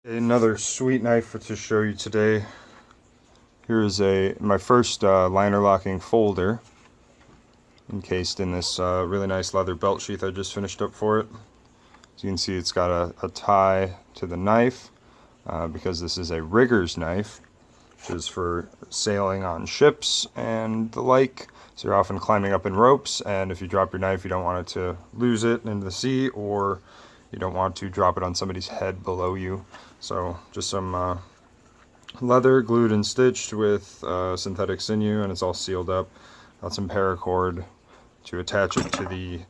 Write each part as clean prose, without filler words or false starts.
Another sweet knife to show you today. Here is my first liner locking folder, encased in this really nice leather belt sheath I just finished up for it. As you can see, it's got a tie to the knife because this is a rigger's knife, which is for sailing on ships and the like. So you're often climbing up in ropes, and if you drop your knife, you don't want it to lose it into the sea, or you don't want to drop it on somebody's head below you. So just some leather glued and stitched with synthetic sinew, and it's all sealed up. Got some paracord to attach it to the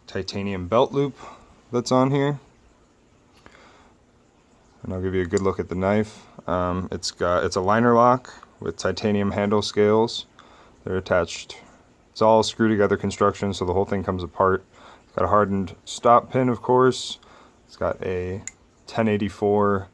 titanium belt loop that's on here. And I'll give you a good look at the knife. It's a liner lock with titanium handle scales. They're attached. It's all screw together construction, so the whole thing comes apart. It's got a hardened stop pin, of course. It's got a 1084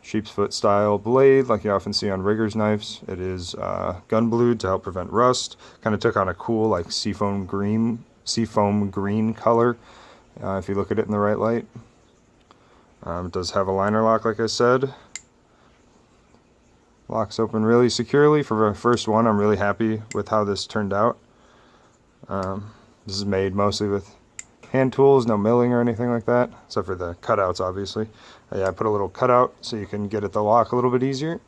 sheep's foot style blade like you often see on riggers knives. It is gun blued to help prevent rust. Kind of took on a cool like seafoam green color if you look at it in the right light. It does have a liner lock, like I said. Locks open really securely. For the first one, I'm really happy with how this turned out. This is made mostly with hand tools, no milling or anything like that, except for the cutouts, obviously. Yeah, I put a little cutout so you can get at the lock a little bit easier.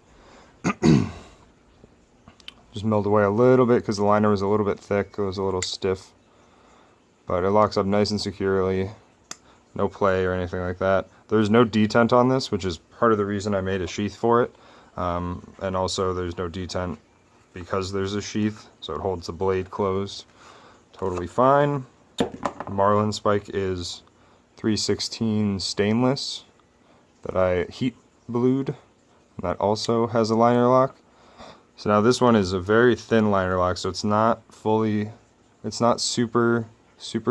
Just milled away a little bit because the liner was a little bit thick. It was a little stiff. But it locks up nice and securely. No play or anything like that. There's no detent on this, which is part of the reason I made a sheath for it. And also there's no detent because there's a sheath, so it holds the blade closed. Totally fine. Marlin spike is 316 stainless that I heat blued, and that also has a liner lock. So now this one is a very thin liner lock, so it's not super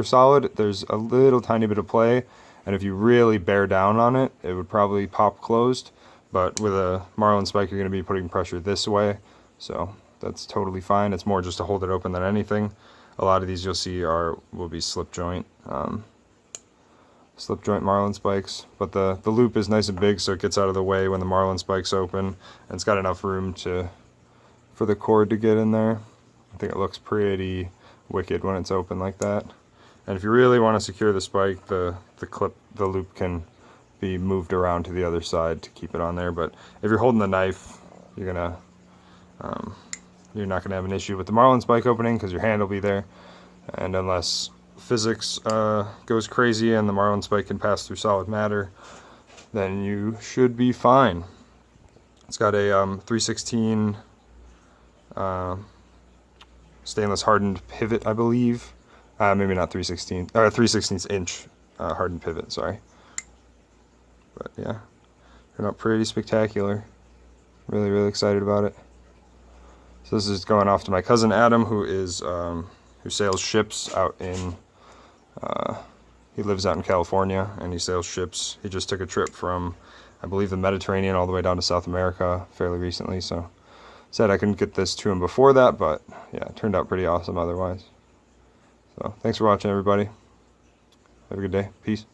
solid. There's a little tiny bit of play, and if you really bear down on it, it would probably pop closed. But with a Marlin spike, you're going to be putting pressure this way, so that's totally fine. It's more just to hold it open than anything. A lot of these you'll see will be slip joint Marlin spikes, but the loop is nice and big, so it gets out of the way when the Marlin spike's open, and it's got enough room for the cord to get in there. I think it looks pretty wicked when it's open like that. And if you really want to secure the spike, the loop can be moved around to the other side to keep it on there. But if you're holding the knife, you're not gonna have an issue with the Marlin spike opening because your hand will be there. And unless physics goes crazy and the Marlin spike can pass through solid matter, then you should be fine. It's got a 316 stainless hardened pivot, I believe. Maybe not 316, or 3/16 inch hardened pivot, sorry. But yeah, turned out pretty spectacular. Really, really excited about it. So this is going off to my cousin Adam, who sails ships out in, he lives out in California, and he sails ships. He just took a trip from, I believe, the Mediterranean all the way down to South America fairly recently, so said I couldn't get this to him before that, but yeah, it turned out pretty awesome otherwise. So thanks for watching, everybody. Have a good day. Peace.